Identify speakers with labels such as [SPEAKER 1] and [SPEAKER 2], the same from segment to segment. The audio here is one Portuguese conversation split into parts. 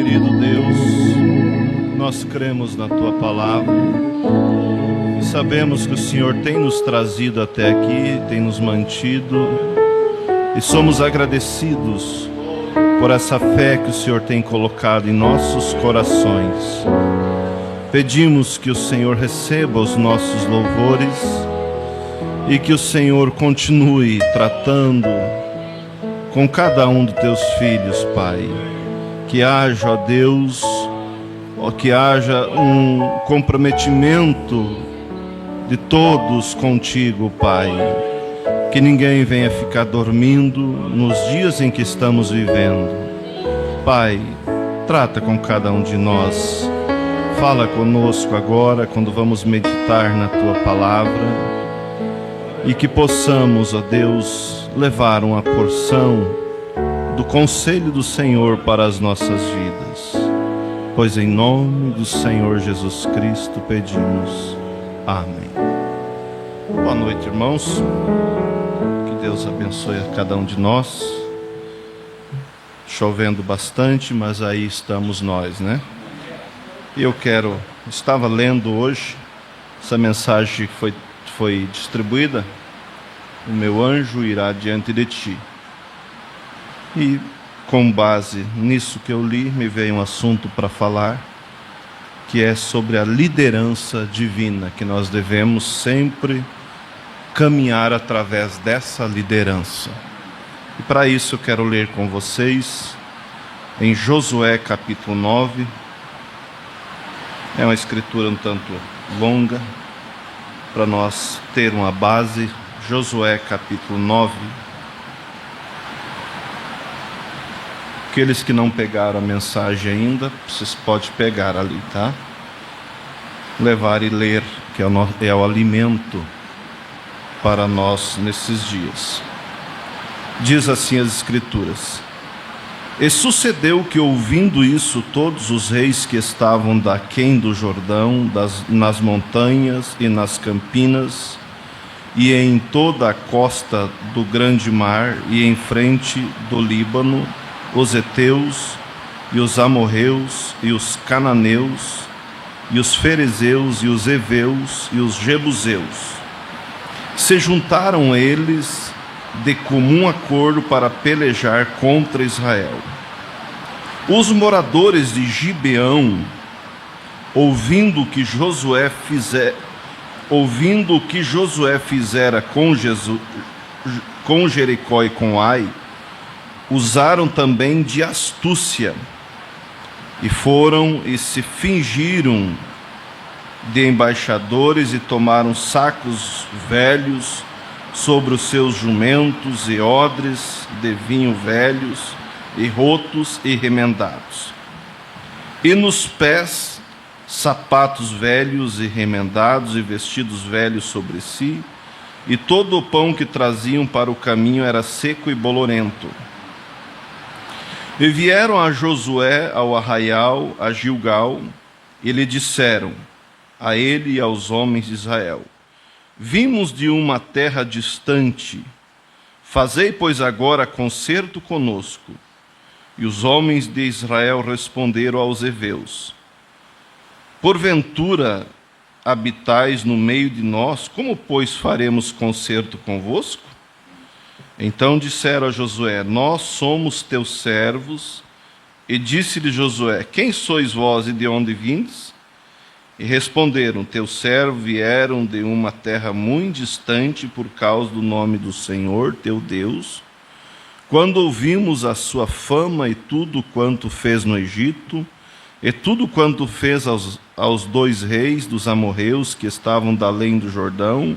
[SPEAKER 1] querido Deus, nós cremos na Tua Palavra e sabemos que o Senhor tem nos trazido até aqui, tem nos mantido e somos agradecidos por essa fé que o Senhor tem colocado em nossos corações. Pedimos que o Senhor receba os nossos louvores e que o Senhor continue tratando com cada um dos Teus filhos, Pai. Que haja, ó Deus, que haja um comprometimento de todos contigo, Pai. Que ninguém venha ficar dormindo nos dias em que estamos vivendo. Pai, trata com cada um de nós. Fala conosco agora, quando vamos meditar na Tua Palavra. E que possamos, ó Deus, levar uma porção do conselho do Senhor para as nossas vidas. Pois em nome do Senhor Jesus Cristo pedimos. Amém. Boa noite, irmãos. Deus abençoe a cada um de nós. Chovendo bastante, mas aí estamos nós, né? E estava lendo hoje, essa mensagem que foi distribuída, o meu anjo irá diante de ti. E com base nisso que eu li, me veio um assunto para falar, que é sobre a liderança divina, que nós devemos sempre caminhar através dessa liderança. E para isso eu quero ler com vocês em Josué capítulo 9. É uma escritura um tanto longa para nós ter uma base. Josué capítulo 9. Aqueles que não pegaram a mensagem ainda, vocês podem pegar ali, tá? Levar e ler, que é o alimento para nós nesses dias. Diz assim as Escrituras: E sucedeu que, ouvindo isso, todos os reis que estavam daquém do Jordão, nas montanhas e nas campinas, e em toda a costa do grande mar, e em frente do Líbano, os heteus, e os amorreus, e os cananeus, e os ferezeus, e os heveus, e os jebuseus, se juntaram eles de comum acordo para pelejar contra Israel. Os moradores de Gibeão, ouvindo o que Josué fizera com Jericó e com Ai, usaram também de astúcia, e foram e se fingiram de embaixadores, e tomaram sacos velhos sobre os seus jumentos, e odres de vinho velhos, e rotos e remendados, e nos pés sapatos velhos e remendados, e vestidos velhos sobre si, e todo o pão que traziam para o caminho era seco e bolorento. E vieram a Josué ao arraial, a Gilgal, e lhe disseram, a ele e aos homens de Israel: Vimos de uma terra distante, fazei, pois, agora concerto conosco. E os homens de Israel responderam aos heveus: Porventura habitais no meio de nós, como, pois, faremos concerto convosco? Então disseram a Josué: Nós somos teus servos. E disse-lhe Josué: Quem sois vós e de onde vindes? E responderam: Teus servos vieram de uma terra muito distante por causa do nome do Senhor, teu Deus. Quando ouvimos a sua fama e tudo quanto fez no Egito, e tudo quanto fez aos dois reis dos amorreus que estavam da além do Jordão,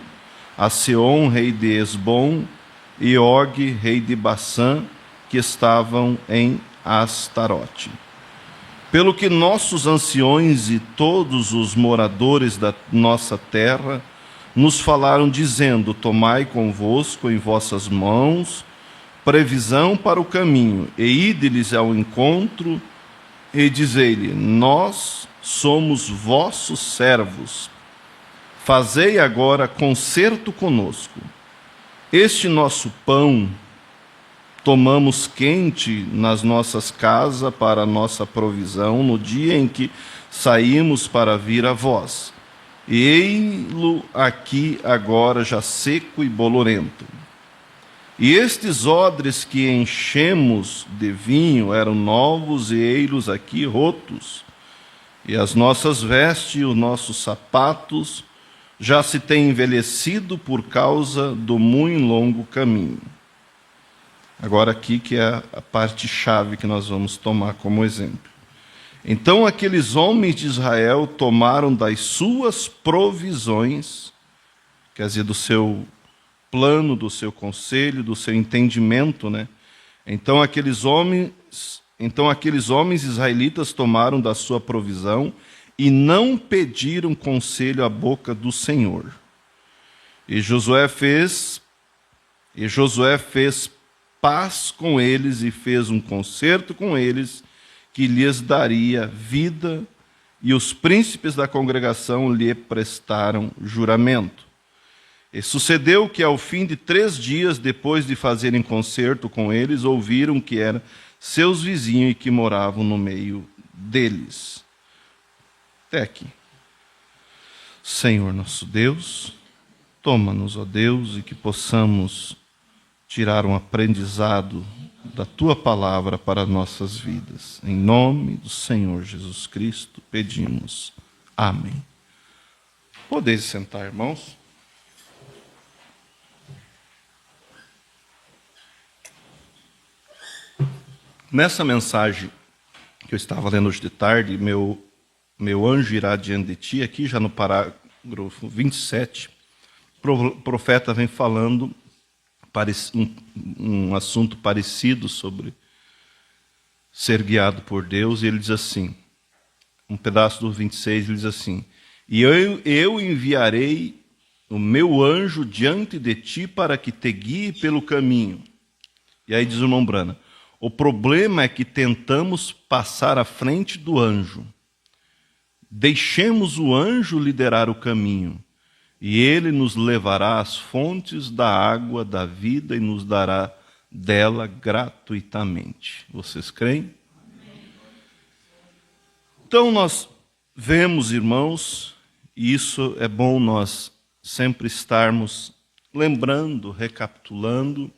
[SPEAKER 1] a Seom, rei de Esbom, e Og, rei de Bassã, que estavam em Astarote. Pelo que nossos anciões e todos os moradores da nossa terra nos falaram, dizendo: Tomai convosco em vossas mãos previsão para o caminho, e ide-lhes ao encontro, e dizei-lhe: Nós somos vossos servos. Fazei agora concerto conosco. Este nosso pão tomamos quente nas nossas casas para a nossa provisão no dia em que saímos para vir a vós. E ei-lo aqui agora já seco e bolorento. E estes odres que enchemos de vinho eram novos, e ei-los aqui rotos. E as nossas vestes e os nossos sapatos já se têm envelhecido por causa do muito longo caminho. Agora aqui que é a parte chave que nós vamos tomar como exemplo. Então aqueles homens de Israel tomaram das suas provisões, quer dizer, do seu plano, do seu conselho, do seu entendimento, né? Então aqueles homens israelitas tomaram da sua provisão e não pediram conselho à boca do Senhor. E Josué fez paz com eles e fez um concerto com eles que lhes daria vida, e os príncipes da congregação lhe prestaram juramento. E sucedeu que, ao fim de 3 dias, depois de fazerem concerto com eles, ouviram que eram seus vizinhos e que moravam no meio deles. Até aqui. Senhor nosso Deus, toma-nos, ó Deus, e que possamos tirar um aprendizado da Tua palavra para nossas vidas. Em nome do Senhor Jesus Cristo, pedimos. Amém. Podeis sentar, irmãos. Nessa mensagem que eu estava lendo hoje de tarde, meu anjo irá diante de ti, aqui já no parágrafo 27, o profeta vem falando um assunto parecido sobre ser guiado por Deus, e ele diz assim, um pedaço do 26, ele diz assim: e eu enviarei o meu anjo diante de ti para que te guie pelo caminho. E aí diz o irmão Brana, o problema é que tentamos passar à frente do anjo. Deixemos o anjo liderar o caminho, e ele nos levará às fontes da água da vida e nos dará dela gratuitamente. Vocês creem? Então nós vemos, irmãos, e isso é bom nós sempre estarmos lembrando, recapitulando,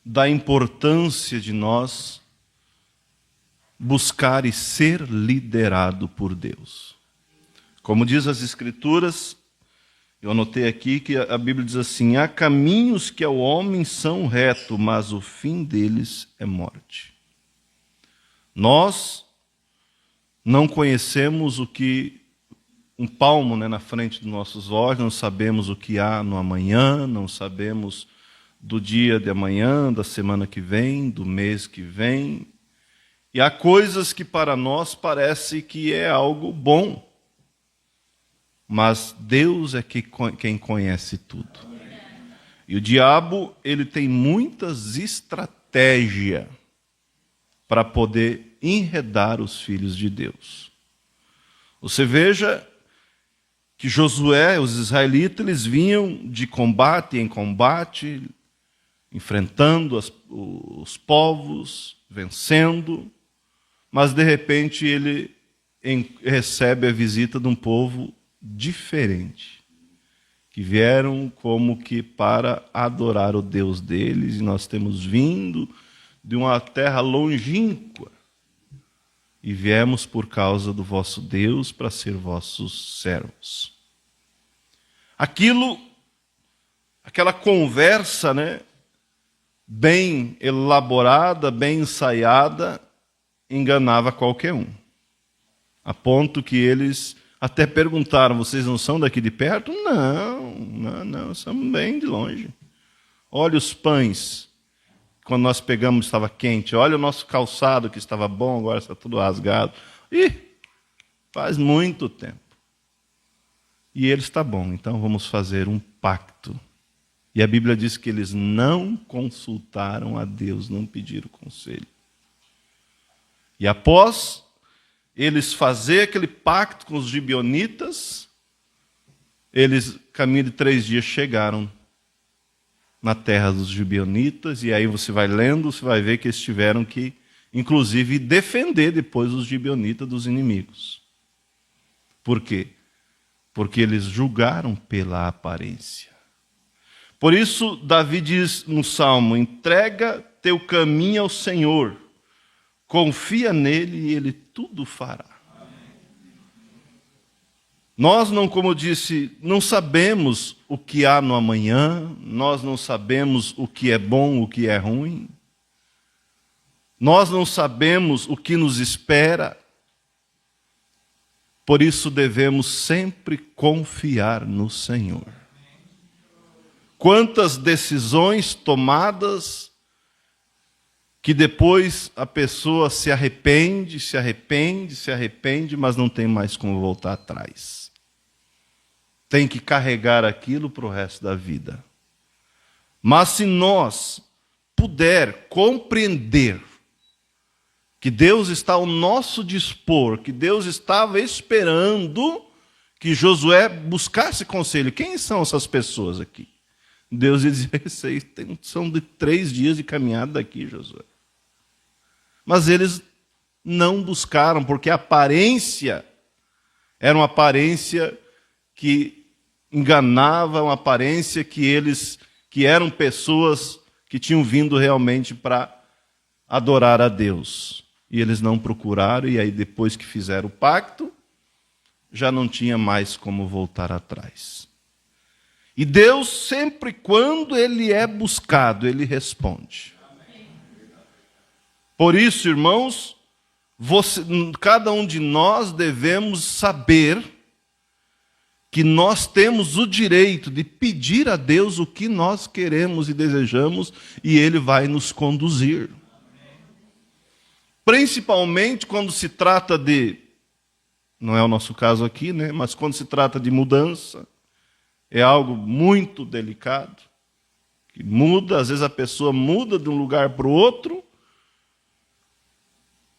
[SPEAKER 1] da importância de nós buscar e ser liderado por Deus. Como diz as Escrituras, eu anotei aqui que a Bíblia diz assim: há caminhos que ao homem são retos, mas o fim deles é morte. Nós não conhecemos o que um palmo, né, na frente dos nossos olhos, não sabemos o que há no amanhã, não sabemos do dia de amanhã, da semana que vem, do mês que vem. E há coisas que para nós parece que é algo bom, mas Deus é quem conhece tudo. E o diabo, ele tem muitas estratégias para poder enredar os filhos de Deus. Você veja que Josué, os israelitas, eles vinham de combate em combate, enfrentando os povos, vencendo, mas de repente ele recebe a visita de um povo diferente, que vieram como que para adorar o Deus deles, e nós temos vindo de uma terra longínqua, e viemos por causa do vosso Deus para ser vossos servos. Aquela conversa, né, bem elaborada, bem ensaiada, enganava qualquer um. A ponto que eles até perguntaram: vocês não são daqui de perto? Não, somos bem de longe. Olha os pães, quando nós pegamos estava quente. Olha o nosso calçado que estava bom, agora está tudo rasgado. Faz muito tempo. E eles: está bom, então vamos fazer um pacto. E a Bíblia diz que eles não consultaram a Deus, não pediram conselho. E após eles fazer aquele pacto com os gibeonitas, eles, caminho de 3 dias, chegaram na terra dos gibeonitas, e aí você vai lendo, você vai ver que eles tiveram que, inclusive, defender depois os gibeonitas dos inimigos. Por quê? Porque eles julgaram pela aparência. Por isso, Davi diz no Salmo: entrega teu caminho ao Senhor, confia nele e ele tudo fará. Nós não, como eu disse, não sabemos o que há no amanhã, nós não sabemos o que é bom, o que é ruim, nós não sabemos o que nos espera, por isso devemos sempre confiar no Senhor. Quantas decisões tomadas que depois a pessoa se arrepende, mas não tem mais como voltar atrás. Tem que carregar aquilo para o resto da vida. Mas se nós puder compreender que Deus está ao nosso dispor, que Deus estava esperando que Josué buscasse conselho. Quem são essas pessoas aqui? Deus dizia: são de 3 dias de caminhada daqui, Josué. Mas eles não buscaram, porque a aparência era uma aparência que enganava, uma aparência que eram pessoas que tinham vindo realmente para adorar a Deus. E eles não procuraram, e aí depois que fizeram o pacto, já não tinha mais como voltar atrás. E Deus, sempre quando Ele é buscado, Ele responde. Por isso, irmãos, cada um de nós devemos saber que nós temos o direito de pedir a Deus o que nós queremos e desejamos, e Ele vai nos conduzir. Principalmente quando se trata de, não é o nosso caso aqui, né? Mas quando se trata de mudança, é algo muito delicado, que muda, às vezes a pessoa muda de um lugar para o outro,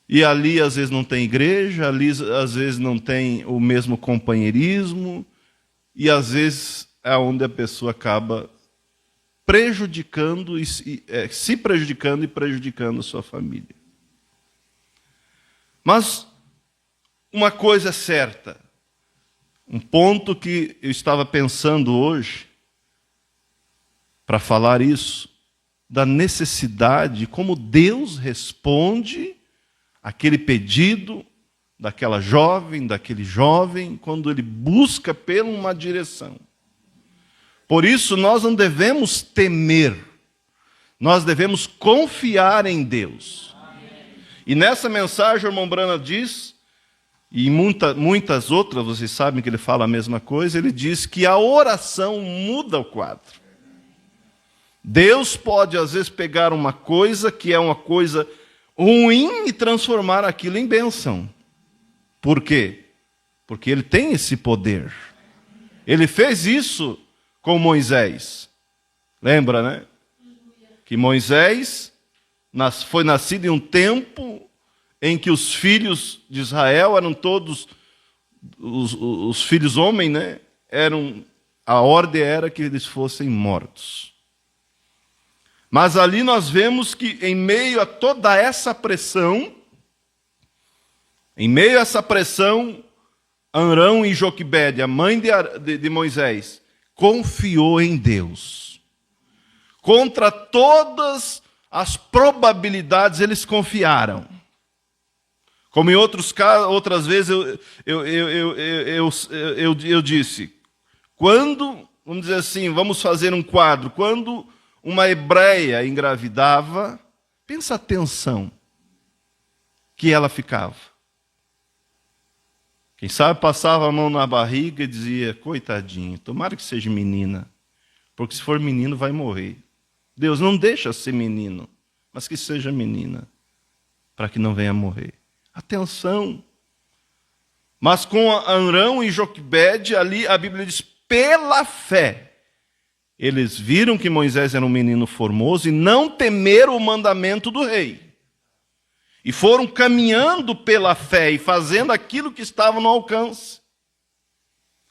[SPEAKER 1] e ali às vezes não tem igreja, ali às vezes não tem o mesmo companheirismo, e às vezes é onde a pessoa acaba prejudicando, se prejudicando e prejudicando a sua família. Mas uma coisa é certa, um ponto que eu estava pensando hoje, para falar isso, da necessidade, como Deus responde aquele pedido daquela jovem, daquele jovem, quando ele busca por uma direção. Por isso, nós não devemos temer, nós devemos confiar em Deus. E nessa mensagem, o irmão Branham diz, e muitas outras, vocês sabem que ele fala a mesma coisa, ele diz que a oração muda o quadro. Deus pode, às vezes, pegar uma coisa que é uma coisa ruim e transformar aquilo em bênção. Por quê? Porque Ele tem esse poder. Ele fez isso com Moisés. Lembra, né? Que Moisés foi nascido em um tempo em que os filhos de Israel eram todos, os filhos homens, né? A ordem era que eles fossem mortos. Mas ali nós vemos que em meio a toda essa pressão, Arão e Joquebede, a mãe de Moisés, confiou em Deus. Contra todas as probabilidades, eles confiaram. Como em outras vezes eu disse, quando, vamos dizer assim, vamos fazer um quadro, quando uma hebreia engravidava, pensa a tensão que ela ficava. Quem sabe passava a mão na barriga e dizia: coitadinho, tomara que seja menina, porque se for menino vai morrer. Deus não deixa ser menino, mas que seja menina, para que não venha morrer. Atenção! Mas com Arão e Joquebede, ali a Bíblia diz, pela fé, eles viram que Moisés era um menino formoso e não temeram o mandamento do rei. E foram caminhando pela fé e fazendo aquilo que estava no alcance.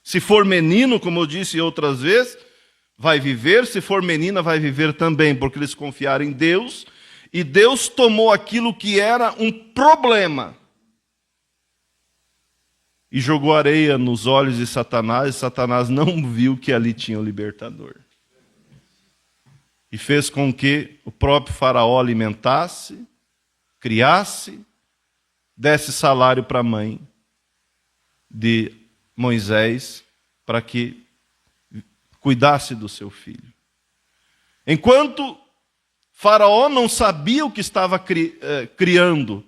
[SPEAKER 1] Se for menino, como eu disse outras vezes, vai viver, se for menina, vai viver também, porque eles confiaram em Deus, e Deus tomou aquilo que era um problema e jogou areia nos olhos de Satanás, e Satanás não viu que ali tinha o libertador. E fez com que o próprio faraó alimentasse, criasse, desse salário para a mãe de Moisés, para que cuidasse do seu filho. Enquanto Faraó não sabia o que estava criando,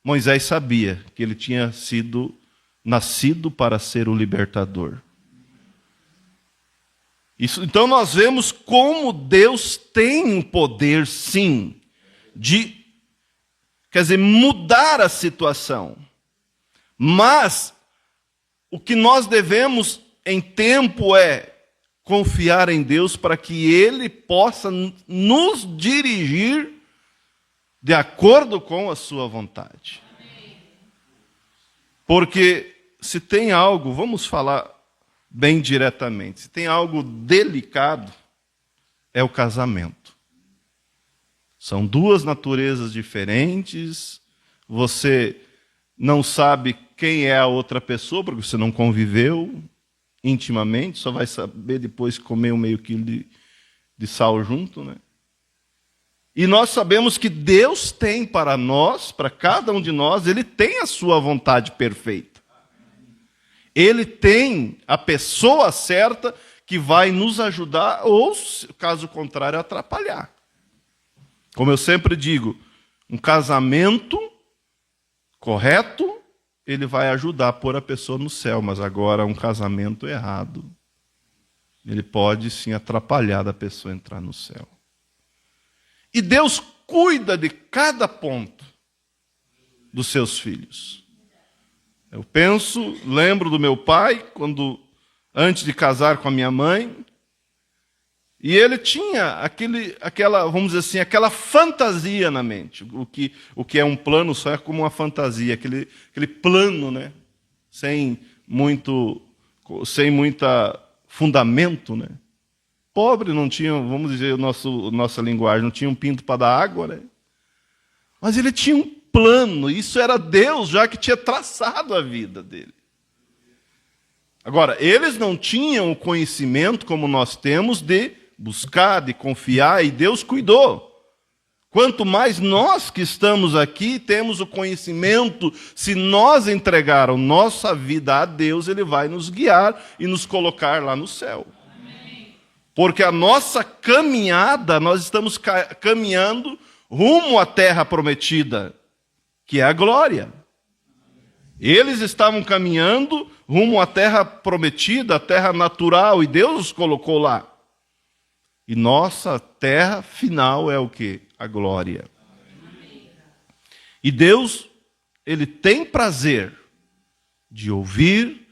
[SPEAKER 1] Moisés sabia que ele tinha sido nascido para ser o libertador. Então nós vemos como Deus tem um poder, sim, de, mudar a situação. Mas o que nós devemos em tempo é confiar em Deus para que Ele possa nos dirigir de acordo com a sua vontade. Porque se tem algo, vamos falar bem diretamente, se tem algo delicado, é o casamento. São duas naturezas diferentes, você não sabe quem é a outra pessoa, porque você não conviveu intimamente, só vai saber depois que comer um meio quilo de sal junto, né? E nós sabemos que Deus tem para nós, para cada um de nós, Ele tem a sua vontade perfeita. Ele tem a pessoa certa que vai nos ajudar, ou, caso contrário, atrapalhar. Como eu sempre digo, um casamento correto, ele vai ajudar a pôr a pessoa no céu, mas agora um casamento errado, ele pode sim atrapalhar da pessoa entrar no céu. E Deus cuida de cada ponto dos seus filhos. Eu lembro do meu pai, antes de casar com a minha mãe, e ele tinha aquela fantasia na mente. O que é um plano só é como uma fantasia, aquele plano, né? Sem muita fundamento, né? Pobre, não tinha, vamos dizer, nossa linguagem, não tinha um pinto para dar água, né? Mas ele tinha um plano, isso era Deus já que tinha traçado a vida dele. Agora, eles não tinham o conhecimento como nós temos de buscar, de confiar, e Deus cuidou. Quanto mais nós que estamos aqui temos o conhecimento, se nós entregarmos nossa vida a Deus, Ele vai nos guiar e nos colocar lá no céu. Porque a nossa caminhada, nós estamos caminhando rumo à terra prometida, que é a glória. Eles estavam caminhando rumo à terra prometida, a terra natural, e Deus os colocou lá. E nossa terra final é o quê? A glória. E Deus, Ele tem prazer de ouvir,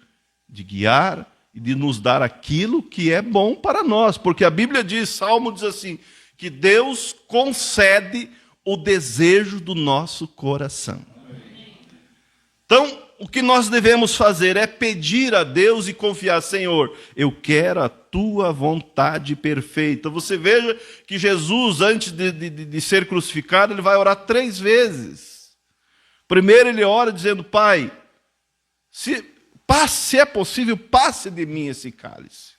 [SPEAKER 1] de guiar e de nos dar aquilo que é bom para nós. Porque a Bíblia diz, Salmo diz assim, que Deus concede o desejo do nosso coração. Então, o que nós devemos fazer é pedir a Deus e confiar, Senhor, eu quero a tua vontade perfeita. Você veja que Jesus, antes de ser crucificado, ele vai orar 3 vezes. Primeiro ele ora dizendo, Pai, se é possível, passe de mim esse cálice.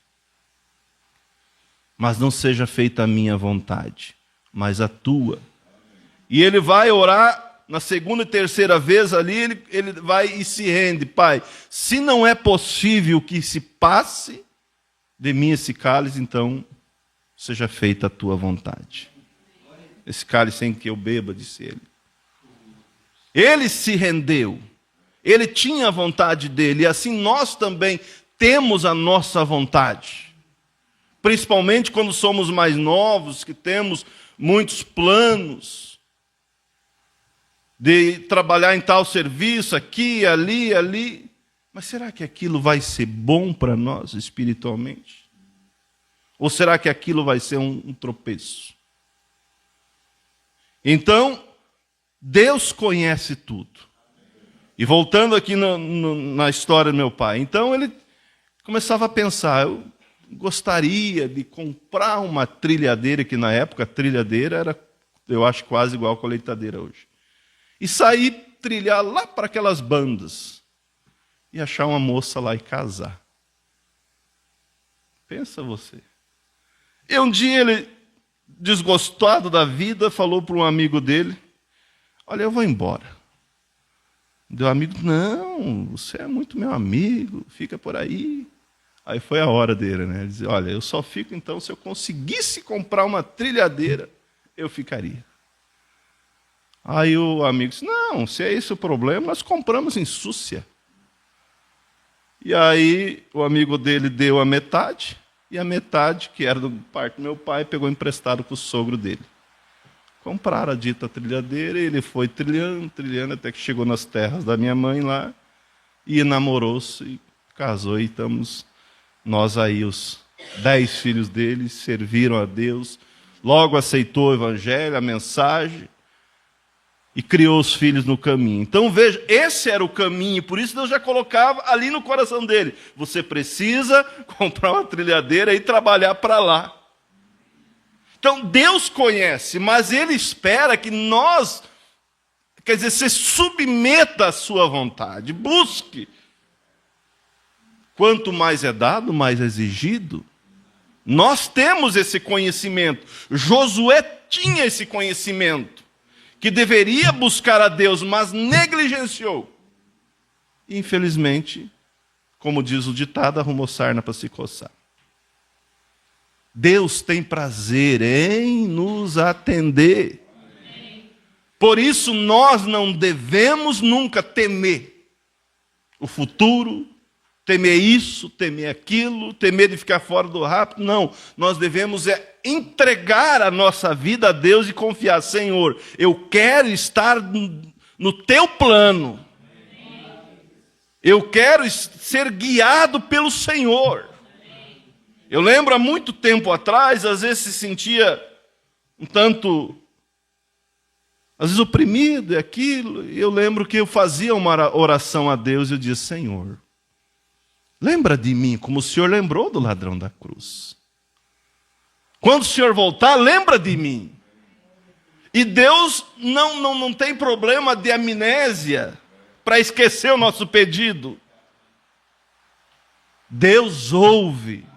[SPEAKER 1] Mas não seja feita a minha vontade, mas a tua. E ele vai orar na segunda e terceira vez ali, ele vai e se rende. Pai, se não é possível que se passe de mim esse cálice, então seja feita a tua vontade. Esse cálice sem que eu beba, disse ele. Ele se rendeu. Ele tinha a vontade dele. E assim nós também temos a nossa vontade. Principalmente quando somos mais novos, que temos muitos planos de trabalhar em tal serviço, aqui, ali. Mas será que aquilo vai ser bom para nós espiritualmente? Ou será que aquilo vai ser um tropeço? Então, Deus conhece tudo. E voltando aqui na história do meu pai, então ele começava a pensar, gostaria de comprar uma trilhadeira, que na época a trilhadeira era, eu acho, quase igual a colheitadeira hoje. E sair trilhar lá para aquelas bandas. E achar uma moça lá e casar. Pensa você. E um dia ele, desgostado da vida, falou para um amigo dele, olha, eu vou embora. Deu amigo, não, você é muito meu amigo, fica por aí. Aí foi a hora dele, né? Ele disse, olha, eu só fico então se eu conseguisse comprar uma trilhadeira, eu ficaria. Aí o amigo disse, não, se é esse o problema, nós compramos em Súcia. E aí o amigo dele deu a metade, e a metade, que era do parte do meu pai, pegou emprestado com o sogro dele. Compraram a dita trilhadeira, e ele foi trilhando, trilhando, até que chegou nas terras da minha mãe lá, e namorou-se, e casou, e estamos nós aí, os 10 filhos dele, serviram a Deus, logo aceitou o evangelho, a mensagem, e criou os filhos no caminho. Então veja, esse era o caminho, por isso Deus já colocava ali no coração dele. Você precisa comprar uma trilhadeira e trabalhar para lá. Então Deus conhece, mas Ele espera que nós, quer dizer, se submeta à sua vontade, busque. Quanto mais é dado, mais é exigido. Nós temos esse conhecimento. Josué tinha esse conhecimento, que deveria buscar a Deus, mas negligenciou. Infelizmente, como diz o ditado, arrumou sarna para se coçar. Deus tem prazer em nos atender. Por isso, nós não devemos nunca temer o futuro, temer isso, temer aquilo, temer de ficar fora do rapto. Não, nós devemos entregar a nossa vida a Deus e confiar, Senhor, eu quero estar no teu plano. Eu quero ser guiado pelo Senhor. Eu lembro há muito tempo atrás, às vezes se sentia um tanto, às vezes oprimido e aquilo. E eu lembro que eu fazia uma oração a Deus e eu dizia, Senhor, lembra de mim como o Senhor lembrou do ladrão da cruz. Quando o Senhor voltar, lembra de mim. E Deus não tem problema de amnésia para esquecer o nosso pedido. Deus ouve.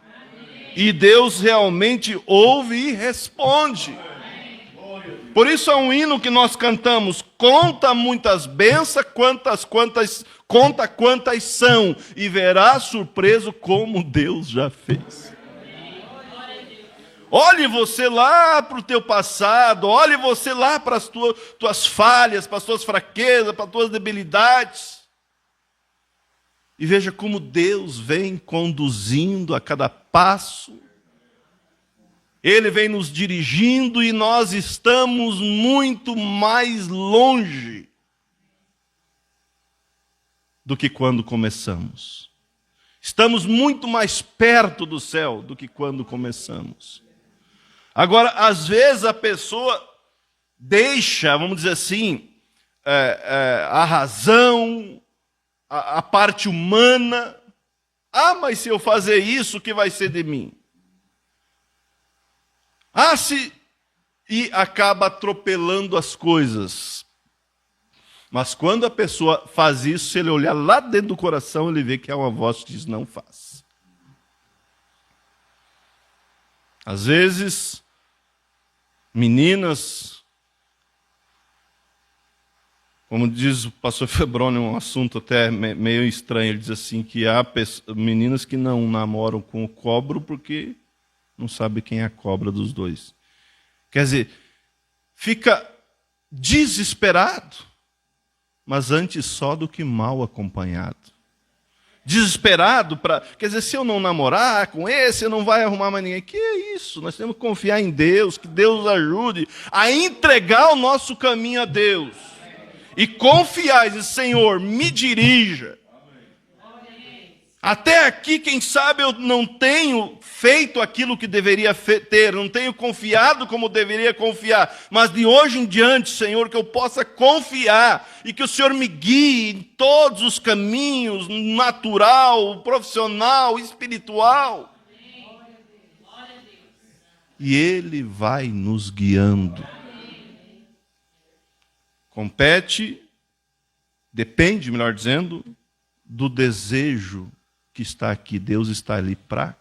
[SPEAKER 1] E Deus realmente ouve e responde. Por isso é um hino que nós cantamos, conta muitas bênçãos, conta quantas são, e verá surpreso como Deus já fez. Olhe você lá para o teu passado, olhe você lá para as tuas falhas, para as tuas fraquezas, para as tuas debilidades. E veja como Deus vem conduzindo a cada passo. Ele vem nos dirigindo e nós estamos muito mais longe do que quando começamos. Estamos muito mais perto do céu do que quando começamos. Agora, às vezes a pessoa deixa, vamos dizer assim, a razão, a parte humana. Ah, mas se eu fazer isso, o que vai ser de mim? E acaba atropelando as coisas. Mas quando a pessoa faz isso, se ele olhar lá dentro do coração, ele vê que há uma voz que diz, não faz. Às vezes, meninas, como diz o pastor Febrônio, um assunto até meio estranho, ele diz assim, que há meninas que não namoram com o cobro porque não sabe quem é a cobra dos dois. Quer dizer, fica desesperado, mas antes só do que mal acompanhado. Desesperado para... Quer dizer, se eu não namorar com esse, eu não vai arrumar mais ninguém. Que é isso? Nós temos que confiar em Deus, que Deus nos ajude a entregar o nosso caminho a Deus. E confiar, e dizer, Senhor, me dirija. Até aqui, quem sabe, eu não tenho feito aquilo que deveria ter, não tenho confiado como deveria confiar, mas de hoje em diante, Senhor, que eu possa confiar e que o Senhor me guie em todos os caminhos, natural, profissional, espiritual. e Ele vai nos guiando. Depende, melhor dizendo, do desejo que está aqui. Deus está ali para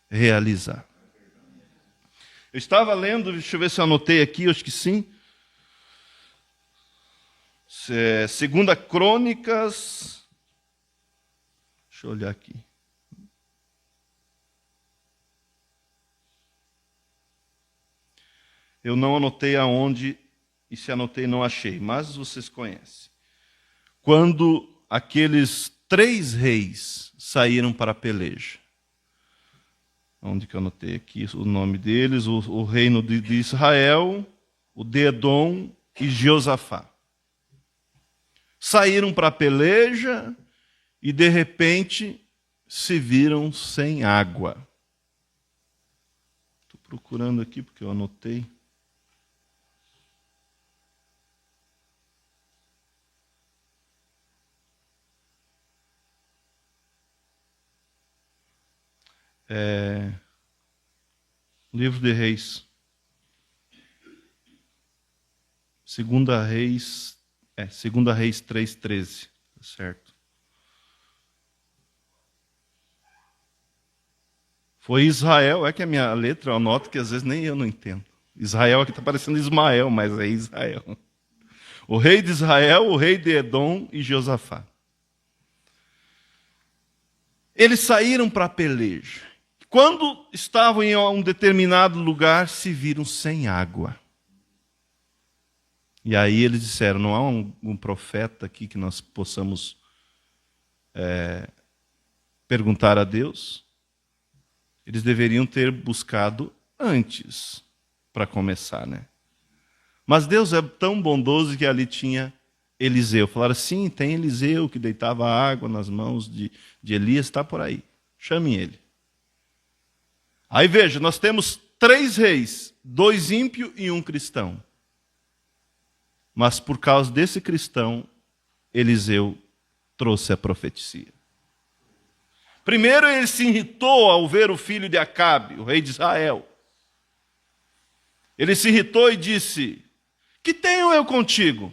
[SPEAKER 1] realizar. Eu estava lendo, deixa eu ver se eu anotei aqui, acho que sim. Segunda Crônicas. Deixa eu olhar aqui. Eu não anotei aonde, e se anotei não achei, mas vocês conhecem. Quando aqueles 3 reis saíram para a peleja. Onde que eu anotei aqui o nome deles? O reino de Israel, o de Edom e Josafá. Saíram para a peleja e, de repente, se viram sem água. Estou procurando aqui porque eu anotei. Livro de Reis. Segunda Reis 3:13, certo? Foi Israel, é que a minha letra eu anoto que às vezes nem eu não entendo. Israel aqui está parecendo Ismael, mas é Israel. O rei de Israel, o rei de Edom e Josafá. Eles saíram para a peleja. Quando estavam em um determinado lugar, se viram sem água. E aí eles disseram, não há um profeta aqui que nós possamos perguntar a Deus? Eles deveriam ter buscado antes para começar, né? Mas Deus é tão bondoso que ali tinha Eliseu. Falaram, sim, tem Eliseu que deitava água nas mãos de Elias, está por aí. Chame ele. Aí veja, nós temos 3 reis, 2 ímpios e 1 cristão. Mas por causa desse cristão, Eliseu trouxe a profecia. Primeiro ele se irritou ao ver o filho de Acabe, o rei de Israel. Ele se irritou e disse, que tenho eu contigo?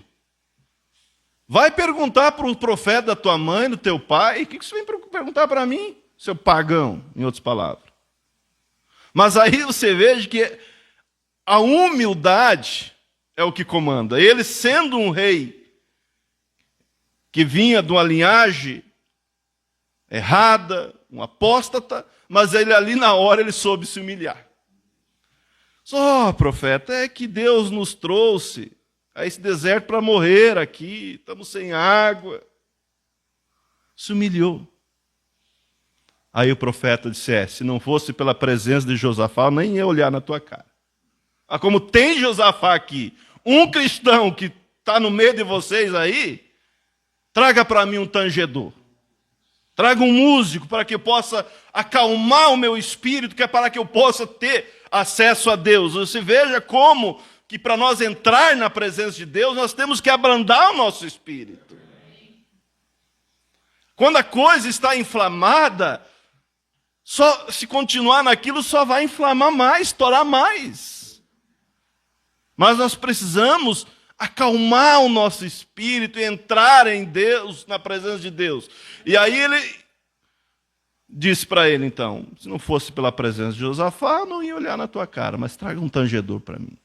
[SPEAKER 1] Vai perguntar para o profeta da tua mãe, do teu pai, o que você vem perguntar para mim, seu pagão, em outras palavras. Mas aí você veja que a humildade é o que comanda. Ele, sendo um rei que vinha de uma linhagem errada, um apóstata, mas ele ali na hora ele soube se humilhar. Só, profeta, é que Deus nos trouxe a esse deserto para morrer aqui, estamos sem água. Se humilhou. Aí o profeta disse, se não fosse pela presença de Josafá, eu nem ia olhar na tua cara. Ah, como tem Josafá aqui, um cristão que está no meio de vocês aí, traga para mim um tangedor. Traga um músico para que eu possa acalmar o meu espírito, que é para que eu possa ter acesso a Deus. Você veja como que para nós entrar na presença de Deus, nós temos que abrandar o nosso espírito. Quando a coisa está inflamada, só se continuar naquilo, só vai inflamar mais, estourar mais. Mas nós precisamos acalmar o nosso espírito e entrar em Deus, na presença de Deus. E aí ele disse para ele, então, se não fosse pela presença de Josafá, eu não ia olhar na tua cara, mas traga um tangedor para mim.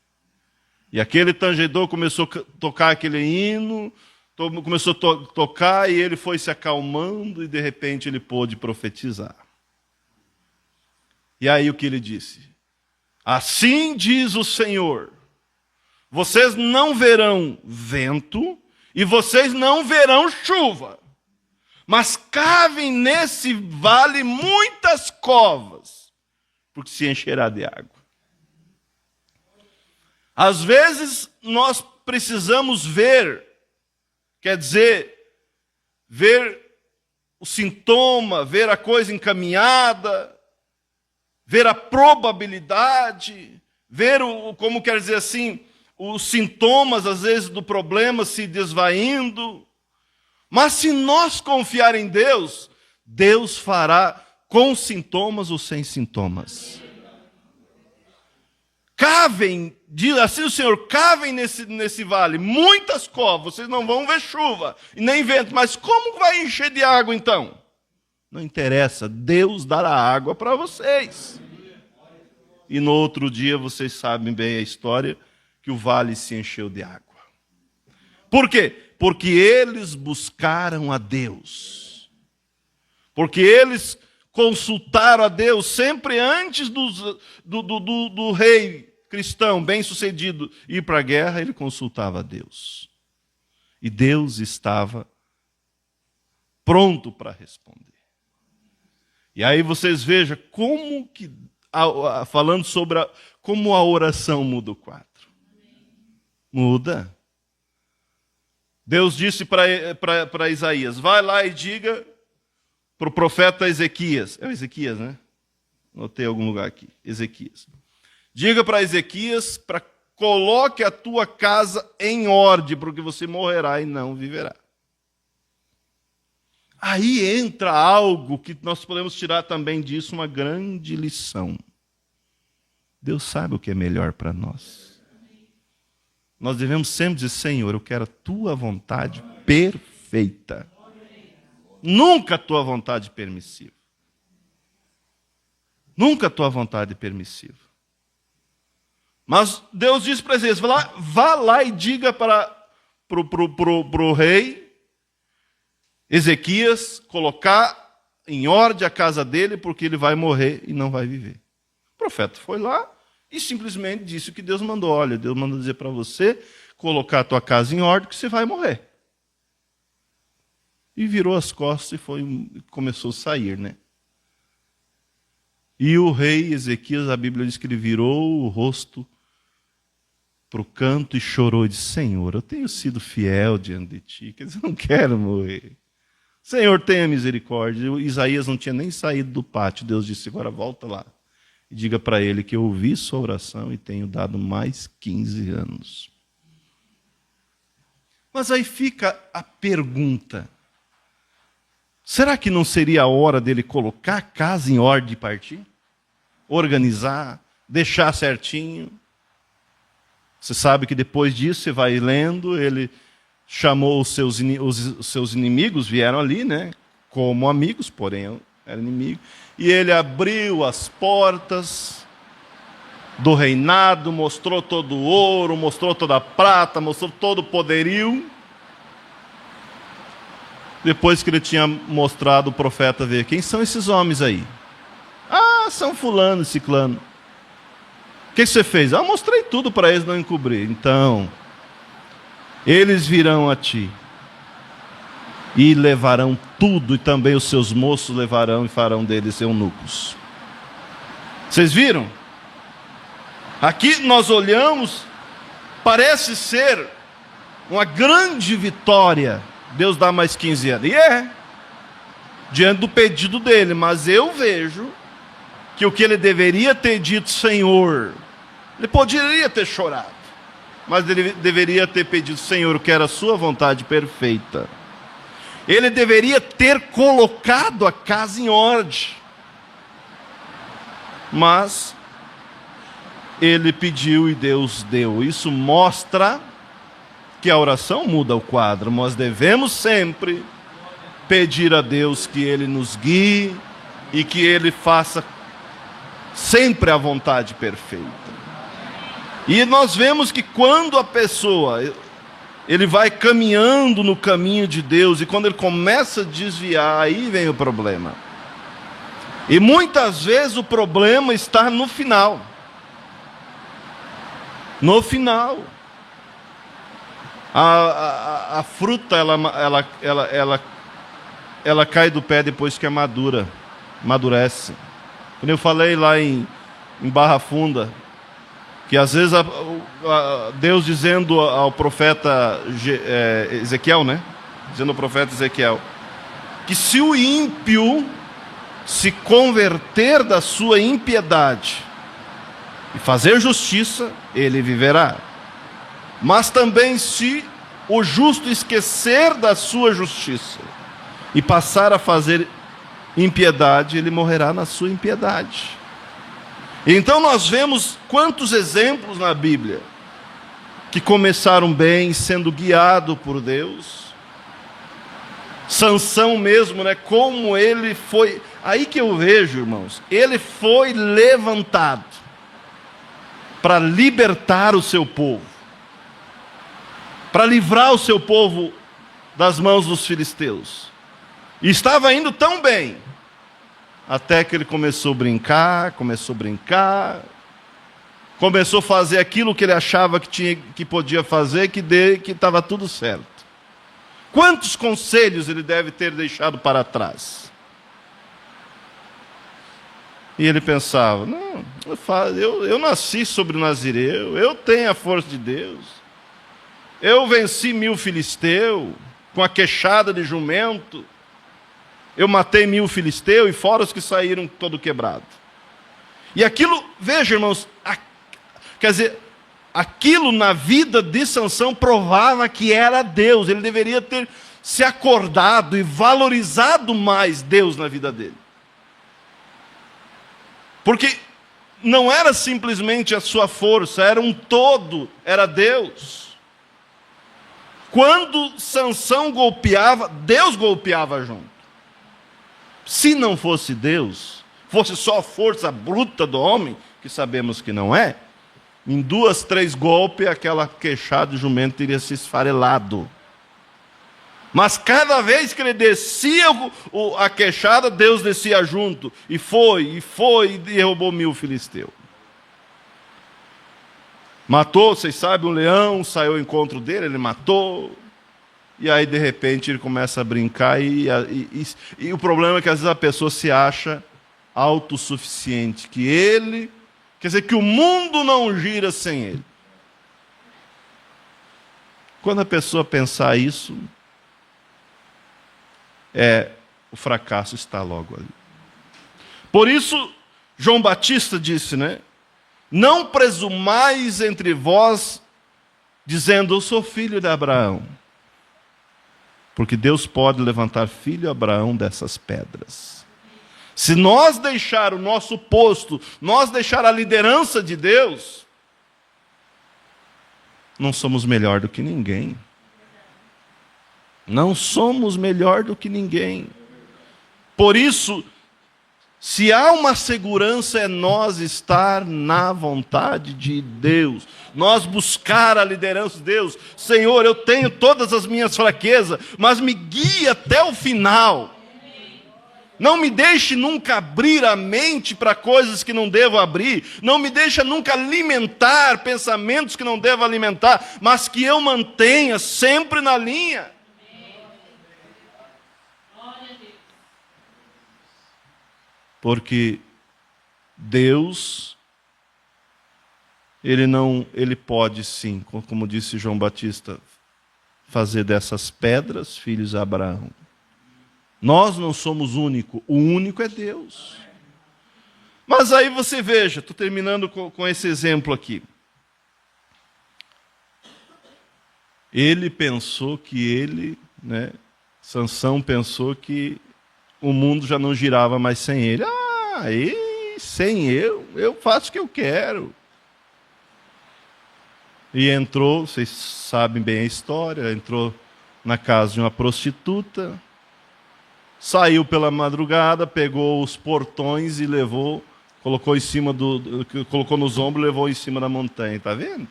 [SPEAKER 1] E aquele tangedor começou a tocar aquele hino, começou a tocar, e ele foi se acalmando, e de repente ele pôde profetizar. E aí o que ele disse? Assim diz o Senhor, vocês não verão vento e vocês não verão chuva, mas cavem nesse vale muitas covas, porque se encherá de água. Às vezes nós precisamos ver, quer dizer, ver o sintoma, ver a coisa encaminhada, ver a probabilidade, ver como quer dizer assim, os sintomas, às vezes, do problema se desvaindo. Mas se nós confiar em Deus, Deus fará com sintomas ou sem sintomas. cavem, diz assim o Senhor, cavem nesse vale, muitas covas, vocês não vão ver chuva, e nem vento, mas como vai encher de água então? Não interessa, Deus dará água para vocês. E no outro dia, vocês sabem bem a história, que o vale se encheu de água. Por quê? Porque eles buscaram a Deus. Porque eles consultaram a Deus sempre antes do rei cristão bem-sucedido ir para a guerra, ele consultava a Deus. E Deus estava pronto para responder. E aí vocês vejam como que, falando sobre como a oração muda o quadro. Muda. Deus disse para Isaías, vai lá e diga para o profeta Ezequias. É o Ezequias, né? Notei em algum lugar aqui. Ezequias. Diga para Ezequias, coloque a tua casa em ordem, porque você morrerá e não viverá. Aí entra algo que nós podemos tirar também disso, uma grande lição. Deus sabe o que é melhor para nós. Nós devemos sempre dizer, Senhor, eu quero a tua vontade perfeita. Nunca a tua vontade permissiva. Nunca a tua vontade permissiva. Mas Deus disse para Ezequias, vá lá e diga para o rei Ezequias colocar em ordem a casa dele, porque ele vai morrer e não vai viver. O profeta foi lá e simplesmente disse o que Deus mandou. Olha, Deus mandou dizer para você colocar a tua casa em ordem, que você vai morrer. E virou as costas e começou a sair, né? E o rei Ezequias, a Bíblia diz que ele virou o rosto para o canto e chorou e disse, Senhor, eu tenho sido fiel diante de ti, quer dizer, eu não quero morrer. Senhor, tenha misericórdia. Isaías não tinha nem saído do pátio. Deus disse, agora volta lá e diga para ele que eu ouvi sua oração e tenho dado mais 15 anos. Mas aí fica a pergunta, será que não seria a hora dele colocar a casa em ordem e partir? Organizar, deixar certinho? Você sabe que depois disso, você vai lendo, ele chamou os seus inimigos, vieram ali, né? Como amigos, porém eram inimigos. E ele abriu as portas do reinado, mostrou todo o ouro, mostrou toda a prata, mostrou todo o poderio. Depois que ele tinha mostrado, o profeta veio, quem são esses homens aí? Ah, são fulano e ciclano. O que você fez? Ah, mostrei tudo para eles não encobrir. Então, eles virão a ti e levarão tudo, e também os seus moços levarão e farão deles eunucos. Vocês viram? Aqui nós olhamos, parece ser uma grande vitória. Deus dá mais 15 anos. E diante do pedido dele, mas eu vejo que o que ele deveria ter dito, Senhor, ele poderia ter chorado, mas ele deveria ter pedido, Senhor, eu quero a sua vontade perfeita. Ele deveria ter colocado a casa em ordem, mas ele pediu e Deus deu. Isso mostra que a oração muda o quadro. Nós devemos sempre pedir a Deus que Ele nos guie e que Ele faça sempre a vontade perfeita. E nós vemos que quando a pessoa, ele vai caminhando no caminho de Deus, e quando ele começa a desviar, aí vem o problema. E muitas vezes o problema está no final. No final. A fruta, ela cai do pé depois que é madura. Amadurece. Quando eu falei lá em Barra Funda, que às vezes Deus dizendo ao profeta Ezequiel, né? Dizendo ao profeta Ezequiel, que se o ímpio se converter da sua impiedade e fazer justiça, ele viverá. Mas também se o justo esquecer da sua justiça e passar a fazer impiedade, ele morrerá na sua impiedade. Então nós vemos quantos exemplos na Bíblia que começaram bem, sendo guiado por Deus. Sansão mesmo, né? Como ele foi... Aí que eu vejo, irmãos, ele foi levantado para libertar o seu povo, para livrar o seu povo das mãos dos filisteus. E estava indo tão bem, até que ele começou a brincar, começou a fazer aquilo que ele achava que podia fazer, que estava tudo certo. Quantos conselhos ele deve ter deixado para trás? E ele pensava, não, eu nasci sobre Nazireu, eu tenho a força de Deus, eu venci 1000 filisteus com a queixada de jumento, eu matei 1000 filisteus e fora os que saíram todo quebrado. E aquilo, veja irmãos, quer dizer, aquilo na vida de Sansão provava que era Deus, ele deveria ter se acordado e valorizado mais Deus na vida dele. Porque não era simplesmente a sua força, era um todo, era Deus. Quando Sansão golpeava, Deus golpeava junto. Se não fosse Deus, fosse só a força bruta do homem, que sabemos que não é, em 2, 3 golpes, aquela queixada de jumento teria se esfarelado. Mas cada vez que ele descia a queixada, Deus descia junto. E foi, e derrubou 1000 filisteus. Matou, vocês sabem, um leão, saiu ao encontro dele, ele matou. E aí, de repente, ele começa a brincar. E o problema é que às vezes a pessoa se acha autossuficiente. Quer dizer, que o mundo não gira sem ele. Quando a pessoa pensar isso, o fracasso está logo ali. Por isso, João Batista disse, né? Não presumais entre vós, dizendo, eu sou filho de Abraão. Porque Deus pode levantar filho de Abraão dessas pedras. Se nós deixar o nosso posto, nós deixar a liderança de Deus, não somos melhor do que ninguém. Não somos melhor do que ninguém. Por isso, se há uma segurança, é nós estar na vontade de Deus. Nós buscar a liderança de Deus. Senhor, eu tenho todas as minhas fraquezas, mas me guie até o final. Não me deixe nunca abrir a mente para coisas que não devo abrir. Não me deixe nunca alimentar pensamentos que não devo alimentar, mas que eu mantenha sempre na linha. Porque Deus, Ele pode sim, como disse João Batista, fazer dessas pedras filhos de Abraão. Nós não somos únicos, o único é Deus. Mas aí você veja, estou terminando com esse exemplo aqui. Ele pensou que Sansão pensou que o mundo já não girava mais sem ele. Sem eu faço o que eu quero. E entrou, vocês sabem bem a história, entrou na casa de uma prostituta, saiu pela madrugada, pegou os portões e levou, colocou nos ombros e levou em cima da montanha, está vendo?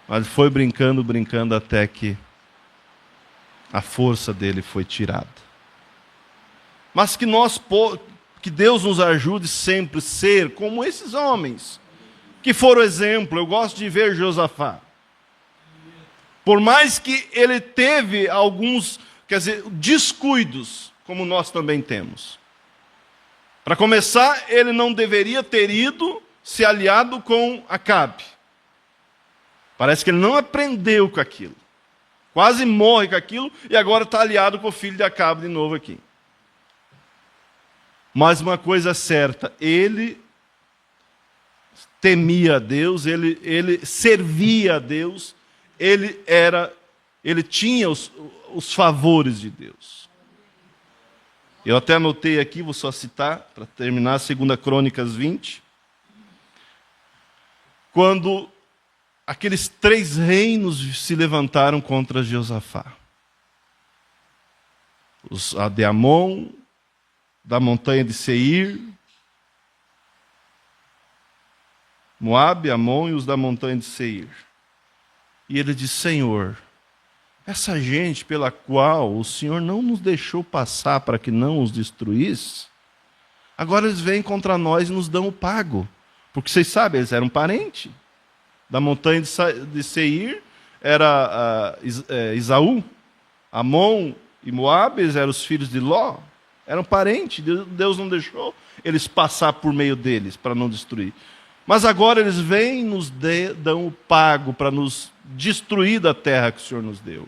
[SPEAKER 1] Mas foi brincando até que a força dele foi tirada. Mas que Deus nos ajude sempre a ser como esses homens, que foram exemplo. Eu gosto de ver Josafá. Por mais que ele teve alguns, descuidos, como nós também temos. Para começar, ele não deveria ter ido se aliado com Acabe. Parece que ele não aprendeu com aquilo. Quase morre com aquilo e agora está aliado com o filho de Acabe de novo aqui. Mas uma coisa certa, ele temia a Deus, ele servia a Deus, ele tinha os favores de Deus. Eu até anotei aqui, vou só citar, para terminar, 2 Crônicas 20. quando aqueles 3 reinos se levantaram contra Josafá. A de Amon, da montanha de Seir, Moabe, Amon e os da montanha de Seir. E ele disse: Senhor, essa gente pela qual o Senhor não nos deixou passar para que não os destruísse, agora eles vêm contra nós e nos dão o pago. Porque vocês sabem, eles eram parentes. Da montanha de Seir era Esaú, Amon e Moabe, eles eram os filhos de Ló. Eram parentes, Deus não deixou eles passar por meio deles para não destruir. Mas agora eles vêm e nos dão o pago para nos destruir da terra que o Senhor nos deu.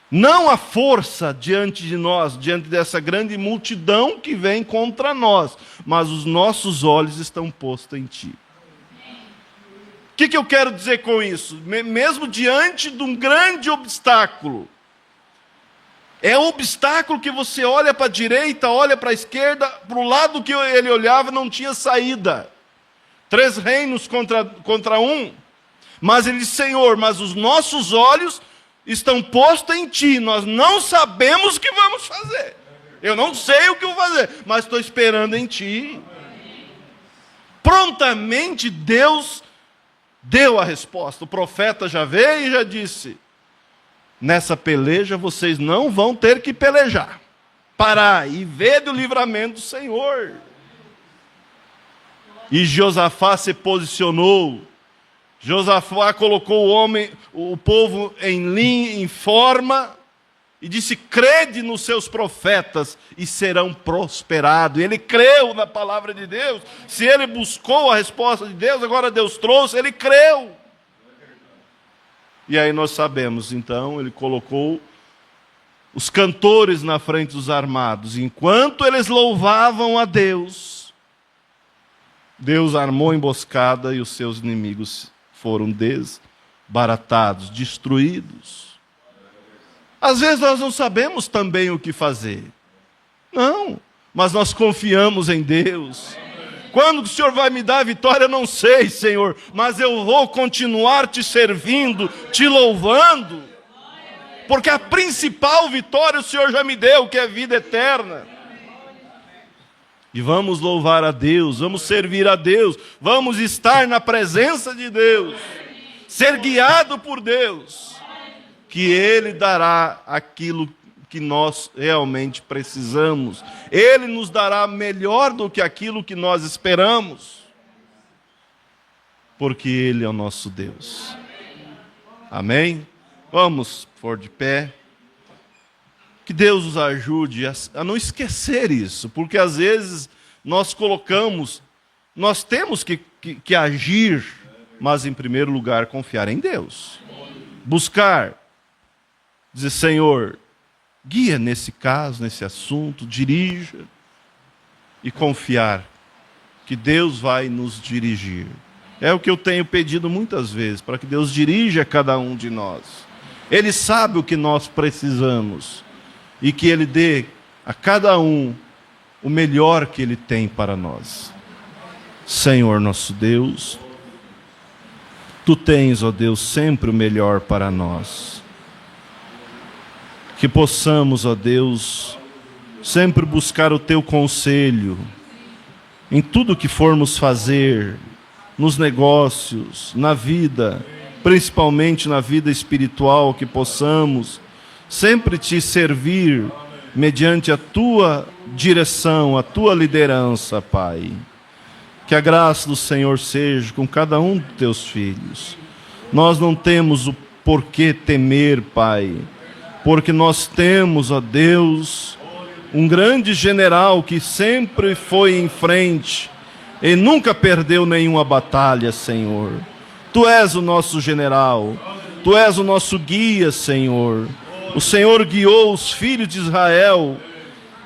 [SPEAKER 1] Não há força diante de nós, diante dessa grande multidão que vem contra nós, mas os nossos olhos estão postos em Ti. O que eu quero dizer com isso? Mesmo diante de um grande obstáculo, é o obstáculo que você olha para a direita, olha para a esquerda, para o lado que ele olhava não tinha saída. 3 reinos contra um, mas ele disse: Senhor, mas os nossos olhos estão postos em Ti, nós não sabemos o que vamos fazer. Eu não sei o que vou fazer, mas estou esperando em Ti. Prontamente Deus deu a resposta. O profeta já veio e já disse: nessa peleja vocês não vão ter que pelejar. Parai e vede o livramento do Senhor. E Josafá se posicionou. Josafá colocou o povo em forma e disse: crede nos seus profetas e serão prosperados. E ele creu na palavra de Deus. Se ele buscou a resposta de Deus, agora Deus trouxe, ele creu. E aí nós sabemos, então, ele colocou os cantores na frente dos armados. Enquanto eles louvavam a Deus, Deus armou emboscada e os seus inimigos foram desbaratados, destruídos. Às vezes nós não sabemos também o que fazer. Não, mas nós confiamos em Deus. Quando o Senhor vai me dar a vitória, eu não sei, Senhor, mas eu vou continuar te servindo, te louvando, porque a principal vitória o Senhor já me deu, que é a vida eterna. E vamos louvar a Deus, vamos servir a Deus, vamos estar na presença de Deus, ser guiado por Deus, que Ele dará aquilo que nós realmente precisamos. Ele nos dará melhor do que aquilo que nós esperamos, porque Ele é o nosso Deus. Amém? Vamos pôr de pé. Que Deus nos ajude a não esquecer isso, porque às vezes nós temos que agir, mas em primeiro lugar confiar em Deus. Buscar, dizer: Senhor, guia nesse caso, nesse assunto, dirija, e confiar que Deus vai nos dirigir. É o que eu tenho pedido muitas vezes, para que Deus dirija cada um de nós. Ele sabe o que nós precisamos, e que Ele dê a cada um o melhor que Ele tem para nós. Senhor nosso Deus, Tu tens, ó Deus, sempre o melhor para nós. Que possamos, ó Deus, sempre buscar o Teu conselho em tudo que formos fazer, nos negócios, na vida, principalmente na vida espiritual, que possamos sempre Te servir mediante a Tua direção, a Tua liderança, Pai. Que a graça do Senhor seja com cada um dos Teus filhos. Nós não temos o porquê temer, Pai, porque nós temos, ó Deus, um grande general que sempre foi em frente e nunca perdeu nenhuma batalha, Senhor. Tu és o nosso general, Tu és o nosso guia, Senhor. O Senhor guiou os filhos de Israel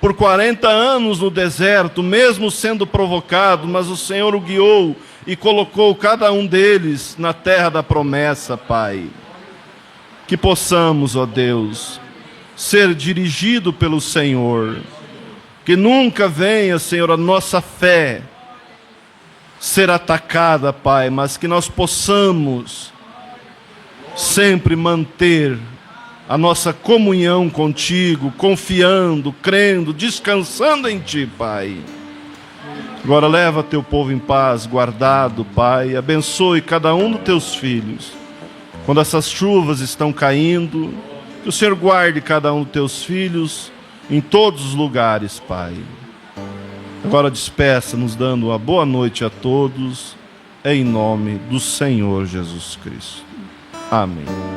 [SPEAKER 1] por 40 anos no deserto, mesmo sendo provocado, mas o Senhor o guiou e colocou cada um deles na terra da promessa, Pai. Que possamos, ó Deus, ser dirigido pelo Senhor. Que nunca venha, Senhor, a nossa fé ser atacada, Pai, mas que nós possamos sempre manter a nossa comunhão contigo, confiando, crendo, descansando em Ti, Pai. Agora leva teu povo em paz, guardado, Pai. Abençoe cada um dos teus filhos. Quando essas chuvas estão caindo, que o Senhor guarde cada um dos teus filhos em todos os lugares, Pai. Agora despeça, nos dando uma boa noite a todos, em nome do Senhor Jesus Cristo. Amém.